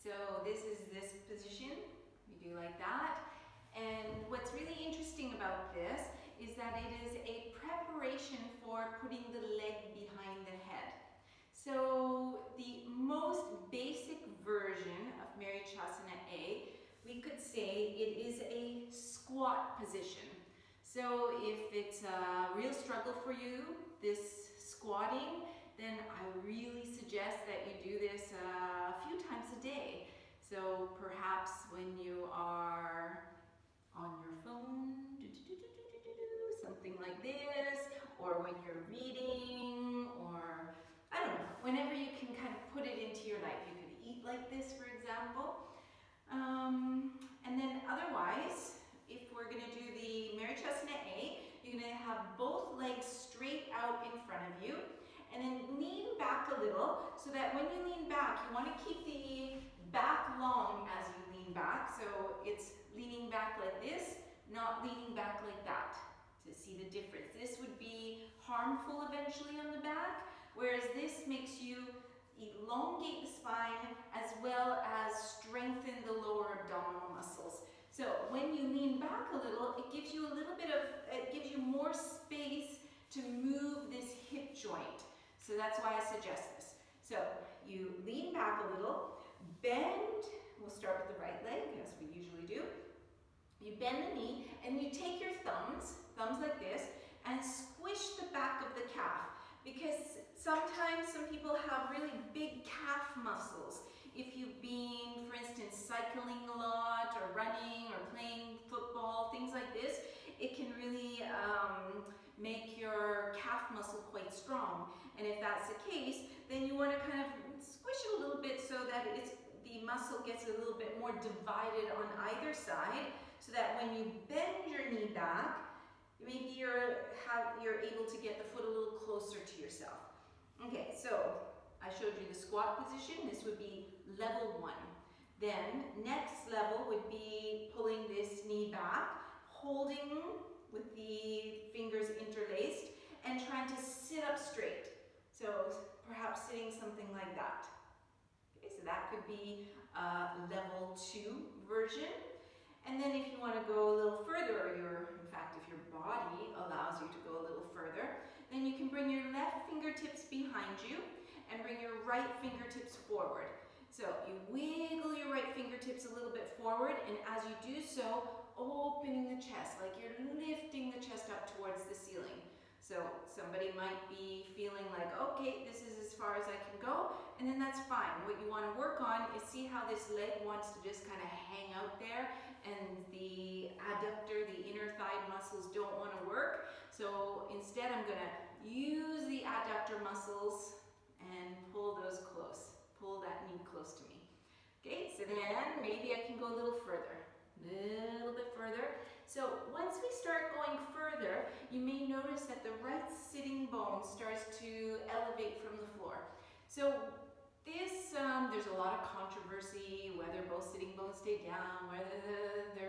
So this is this position, we do like that. And what's really interesting about this is that it is a preparation for putting the leg behind the head. So the most basic version of Marichyasana A, we could say it is a squat position. So if it's a real struggle for you, this squatting, then I really suggest that you do this a few times a day. So perhaps when you are on your phone, something like this, or when you're reading, or I don't know, whenever you can kind of put it into your life. You could eat like this, for example. And then otherwise, if we're going to do the Marichyasana A, you're going to have both legs straight out in front of you, and then lean back a little, so that when you lean back, you want to keep the back long as you lean back. So it's leaning back like this, not leaning back like that. To see the difference. This would be harmful eventually on the back, whereas this makes you elongate the spine as well as strengthen the lower abdominal muscles. So when you lean back a little, it gives you a little bit of, it gives you more space to move this hip joint. So that's why I suggest this. So you lean back a little, bend, we'll start with the right leg as we usually do. You bend the knee and you take your thumbs like this, and squish the back of the calf, because sometimes some people have really big calf muscles. If you've been, for instance, cycling a lot or running or playing football, things like this, it can really make your calf muscle quite strong. And if that's the case, then you want to kind of squish it a little bit so that the muscle gets a little bit more divided on either side, so that when you bend your knee back, maybe you're able to get the foot a little closer to yourself. Okay, so I showed you the squat position. This would be level 1. Then next level would be pulling this knee back, holding with the fingers interlaced, and trying to sit up straight. So perhaps sitting something like that. Okay, so that could be level 2 version. And then if you want to go a little further, in fact, if your body allows you to go a little further, then you can bring your left fingertips behind you and bring your right fingertips forward. So you wiggle your right fingertips a little bit forward, and as you do so, opening the chest, like you're lifting the chest up towards the ceiling. So somebody might be feeling like, okay, this is as far as I can go, and then that's fine. What you want to work on is see how this leg wants to just kind of hang out there, and the adductor, the inner thigh muscles don't want to work. So instead I'm going to use the adductor muscles and pull those close. Pull that knee close to me. Okay, so then maybe I can go a little further. A little bit further. So once we start going further, you may notice that the right sitting bone starts to elevate from the floor. So this, there's a lot of controversy whether both sitting bones stay down, whether the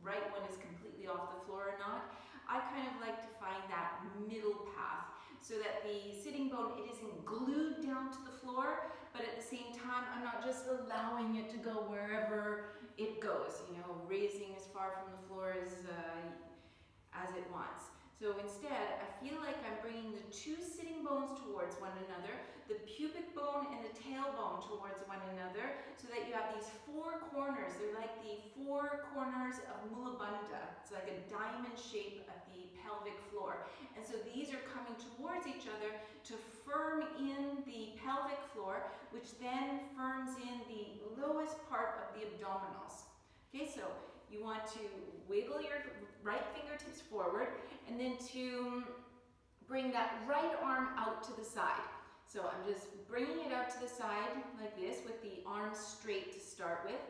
right one is completely off the floor or not. I kind of like to find that middle path so that the sitting bone, it isn't glued down to the floor, but at the same time, I'm not just allowing it to go wherever it goes, you know, raising as far from the floor as it wants. So instead, I feel like I'm bringing the two sitting bones towards one another, the pubic bone and the tailbone towards one another, so that you have these four corners. They're like the four corners of Mula Bandha. It's like a diamond shape at the pelvic floor. And so these are coming towards each other to firm in the pelvic floor, which then firms in the lowest part of the abdominals. Okay, so you want to wiggle your right fingertips forward, and then to bring that right arm out to the side. So I'm just bringing it out to the side like this with the arms straight to start with.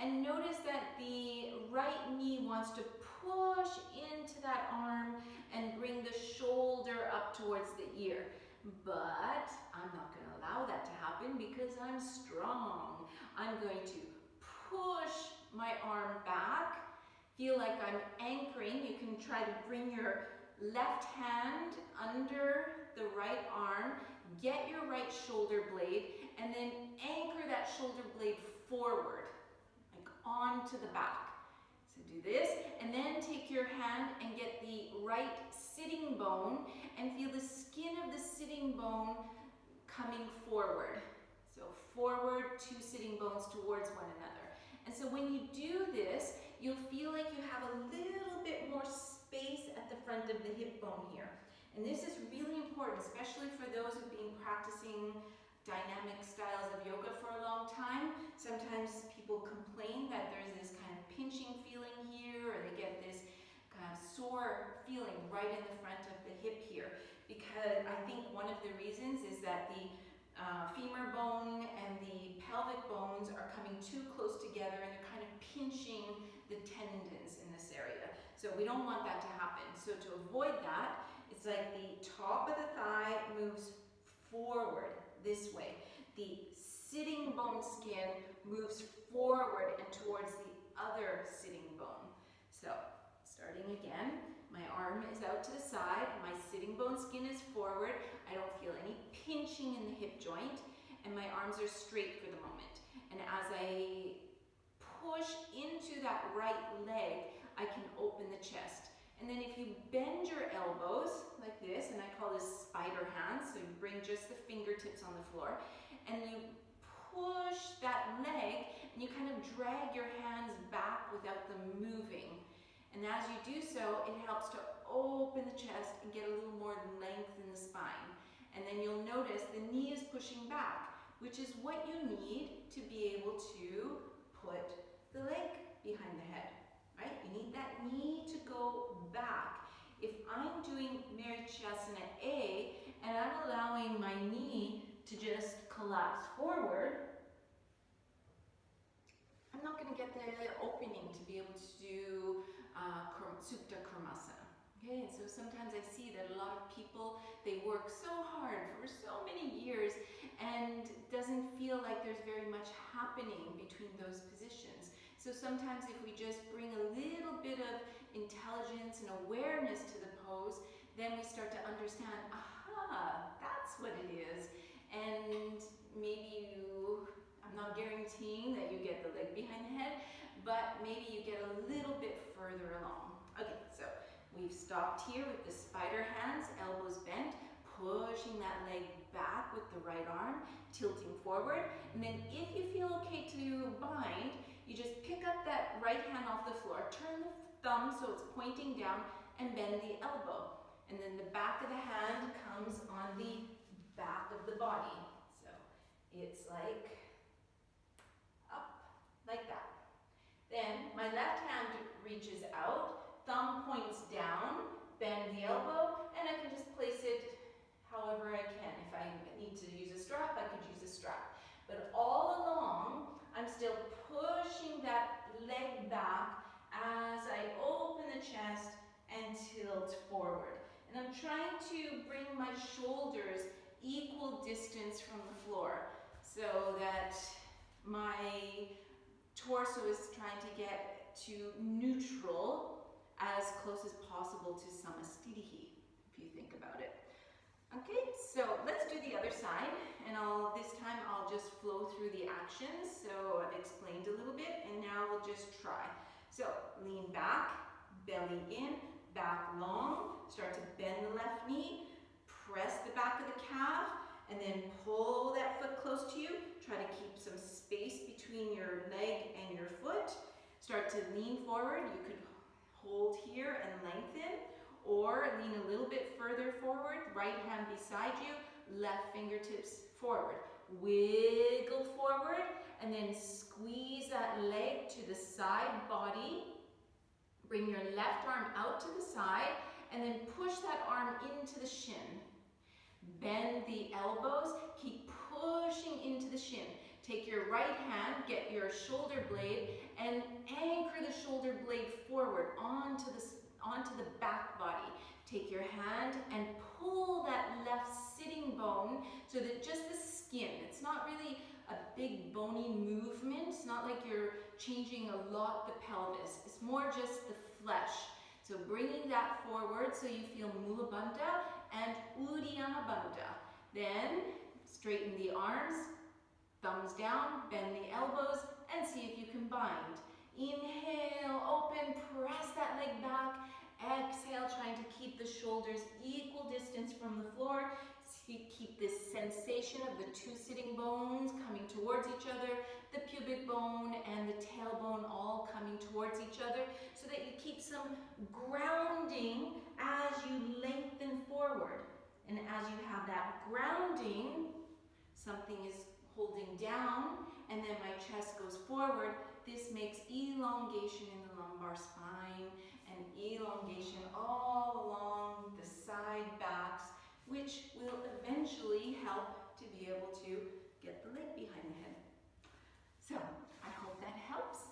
And notice that the right knee wants to push into that arm and bring the shoulder up towards the ear. But I'm not going to allow that to happen because I'm strong. I'm going to push my arm back. Feel like I'm anchoring. You can try to bring your left hand under the right arm, get your right shoulder blade, and then anchor that shoulder blade forward, like onto the back. So do this, and then take your hand and get the right sitting bone and feel the skin of the sitting bone coming forward. So forward, two sitting bones towards one another. And so when you do this, you'll feel like you have a little bit more space at the front of the hip bone here. And this is really important, especially for those who've been practicing dynamic styles of yoga for a long time. Sometimes people complain that there's this kind of pinching feeling here, or they get this kind of sore feeling right in the front of the hip here. Because I think one of the reasons is that the femur bone and the pelvic bones are coming too close together and they're kind of pinching the tendons in this area. So we don't want that to happen. So to avoid that, it's like the top of the thigh moves forward this way. The sitting bone skin moves forward and towards the other sitting bone. So starting again, my arm is out to the side, my sitting bone skin is forward, I don't feel any pinching in the hip joint, and my arms are straight for the moment. And as I push into that right leg, I can open the chest. And then if you bend your elbows like this, and I call this spider hands, so you bring just the fingertips on the floor, and you push that leg, and you kind of drag your hands back without them moving. And as you do so, it helps to open the chest and get a little more length in the spine. And then you'll notice the knee is pushing back, which is what you need to be able to put the leg behind the head, right? You need that knee to go back. If I'm doing Marichyasana A and I'm allowing my knee to just collapse forward, I'm not going to get the opening to be able to do Supta Kurmasana. Okay, and so sometimes I see that a lot of people, they work so hard for so many years and it doesn't feel like there's very much happening between those positions. So sometimes if we just bring a little bit of intelligence and awareness to the pose, then we start to understand, aha, that's what it is. And maybe I'm not guaranteeing that you get the leg behind the head, but maybe you get a little bit further along. Okay, so we've stopped here with the spider hands, elbows bent, pushing that leg back with the right arm, tilting forward. And then if you feel okay to bind, you just pick up that right hand off the floor, turn the thumb so it's pointing down, and bend the elbow. And then the back of the hand comes on the back of the body. So it's like up, like that. Then my left hand reaches out, thumb points down, bend the elbow, and I can just place it however I can. If I need to use a strap, I could use a strap. But all along, I'm still pushing that leg back as I open the chest and tilt forward. And I'm trying to bring my shoulders equal distance from the floor so that my torso is trying to get to neutral as close as possible to samastitihi, if you think about it. Okay, so let's do the other side, and this time I'll just flow through the actions. So I've explained a little bit, and now we'll just try. So lean back, belly in, back long, start to bend the left knee, press the back of the calf, and then pull that foot close to you. Try to keep some space between your leg and your foot. Start to lean forward. You could hold here and lengthen, or lean a little bit further forward, right hand beside you, left fingertips forward. Wiggle forward, and then squeeze that leg to the side body. Bring your left arm out to the side, and then push that arm into the shin. Bend the elbows, keep pushing into the shin. Take your right hand, get your shoulder blade, and anchor the shoulder blade forward onto the back body. Take your hand and pull that left sitting bone so that just the skin, it's not really a big bony movement. It's not like you're changing a lot the pelvis. It's more just the flesh. So bringing that forward so you feel Mula Bandha and Uddiyana Bandha. Then straighten the arms, thumbs down, bend the elbows, and see if you can bind. Inhale, open, press that leg back. Exhale, trying to keep the shoulders equal distance from the floor. Keep this sensation of the two sitting bones coming towards each other, the pubic bone and the tailbone all coming towards each other, so that you keep some grounding as you lengthen forward. And as you have that grounding, something is holding down, and then my chest goes forward. This makes elongation in the lumbar spine and elongation all along the side backs, which will eventually help to be able to get the leg behind the head. So, I hope that helps.